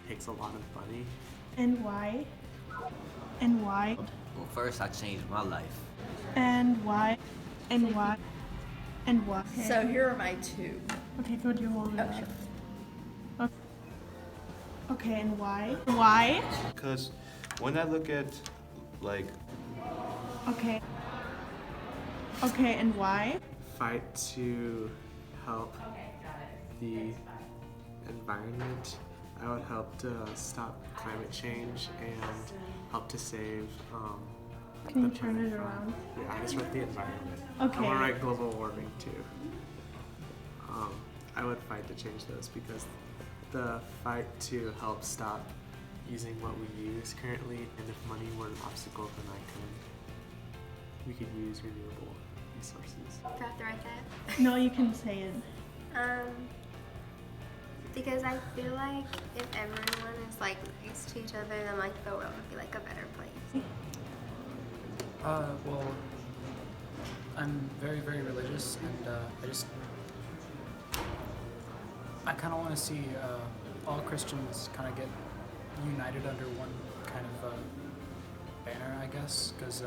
takes a lot of money. And why? And why? Well, first I changed my life. And why? And why? And why? So here are my two. Okay, could you hold it Oh, up? sure. Okay. Okay, and why? Why? Because when I look at, like, Okay. Okay, and why? Fight to help the environment. I would help to stop climate change and help to save. Can you the turn planet it from- around? Yeah, I just wrote the environment. Okay. I'm gonna write global warming too. I would fight to change those because the fight to help stop using what we use currently, and if money were an obstacle, then we could use renewable resources. Do I have to write that? No, you can say it. Because I feel like if everyone is like nice to each other, then like the world would be like a better place. Well, I'm very, very religious, and I kind of want to see all Christians kind of get united under one kind of banner, I guess, because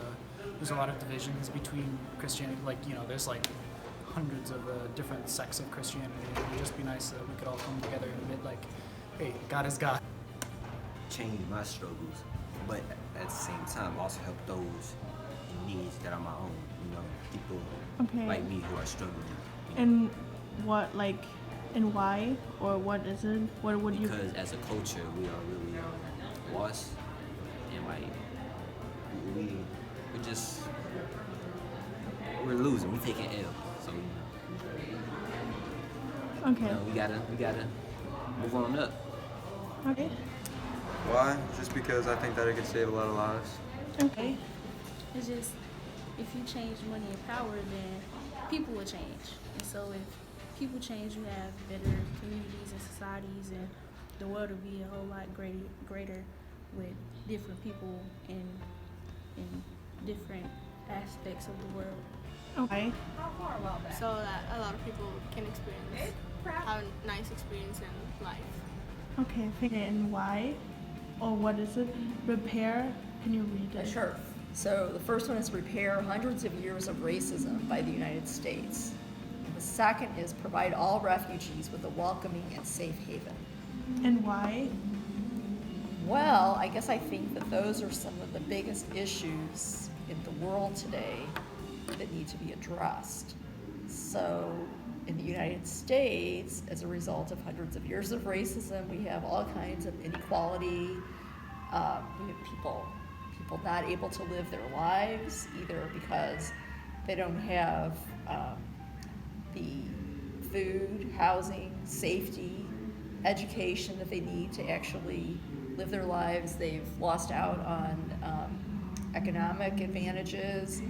there's a lot of divisions between Christianity. Like, you know, there's like hundreds of different sects of Christianity. It would just be nice that we could all come together and admit, like, hey, God is God. Change my struggles, but at the same time also help those in needs that are my own. You know, people Okay. like me who are struggling. You know? And what, like, and why? Or what is it? What would you... Because as a culture, we are really lost, and like we're losing. We're taking L. So Okay. you know, we gotta move on up. Okay. why? Just because I think that it could save a lot of lives. Okay. It's just, if you change money and power, then people will change. And so if people change, you have better communities and societies, and the world will be a whole lot greater with different people in different aspects of the world. Okay. So that a lot of people can have a nice experience in life. Okay. And why? Or what is it? Repair? Can you read it? Sure. So the first one is repair hundreds of years of racism by the United States. The second is provide all refugees with a welcoming and safe haven. And why? Well, I guess I think that those are some of the biggest issues in the world today that need to be addressed. So in the United States, as a result of hundreds of years of racism, we have all kinds of inequality. We have people not able to live their lives, either because they don't have the food, housing, safety, education that they need to actually live their lives. They've lost out on economic advantages.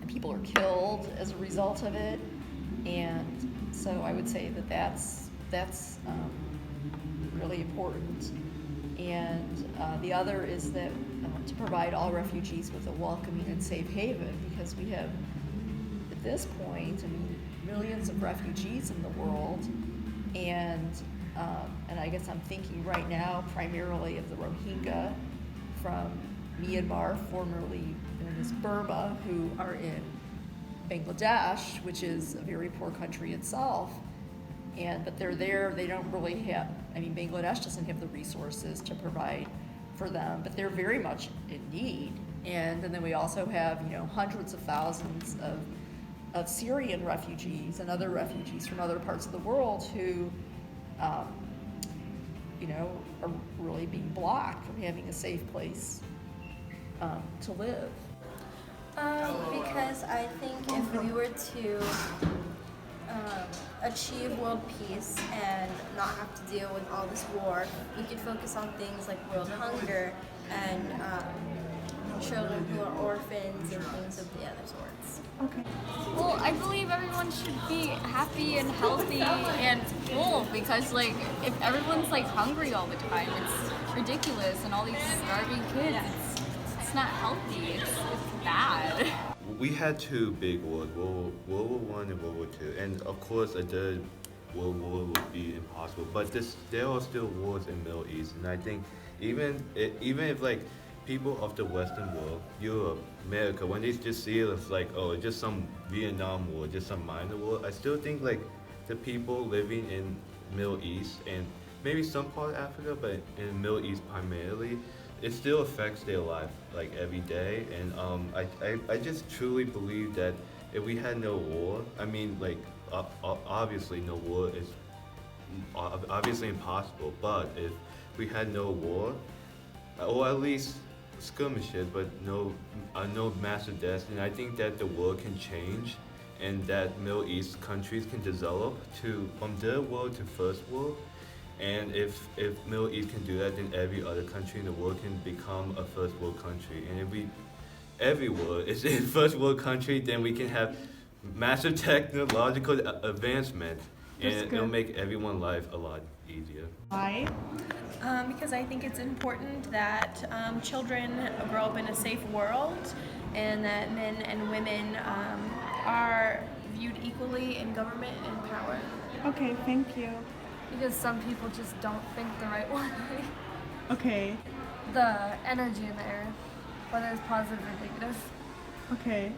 People are killed as a result of it, and so I would say that that's really important. And the other is that to provide all refugees with a welcoming and safe haven, because we have, at this point, I mean, millions of refugees in the world, and I guess I'm thinking right now primarily of the Rohingya from Myanmar, formerly known as Burma, who are in Bangladesh, which is a very poor country itself. But they're there, they don't really have, I mean, Bangladesh doesn't have the resources to provide for them, but they're very much in need. And then we also have, hundreds of thousands of Syrian refugees and other refugees from other parts of the world who, are really being blocked from having a safe place to live. Because I think if we were to achieve world peace and not have to deal with all this war, we could focus on things like world hunger and children who are orphans and things of the other sorts. Okay. Well, I believe everyone should be happy and healthy and full, because like if everyone's like hungry all the time, it's ridiculous, and all these starving kids, it's not healthy. It's bad. We had two big wars, World War I and World War II, and of course world war would be impossible. But there are still wars in Middle East, and I think even if like people of the Western world, Europe, America, when they just see it, it's like, oh, it's just some Vietnam war, just some minor war. I still think like the people living in Middle East and maybe some part of Africa, but in Middle East primarily, it still affects their life like every day. And I just truly believe that if we had no war, I mean like obviously no war is obviously impossible, but if we had no war, or at least skirmishes, but no massive deaths, and I think that the world can change, and that Middle East countries can develop from third world to first world. And if Middle East can do that, then every other country in the world can become a first world country. And if every world is a first world country, then we can have massive technological advancement, and it'll make everyone's life a lot easier. Why? Because I think it's important that children grow up in a safe world, and that men and women are viewed equally in government and power. Okay, thank you. Because some people just don't think the right way. Okay, The energy in the air, whether it's positive or negative. okay.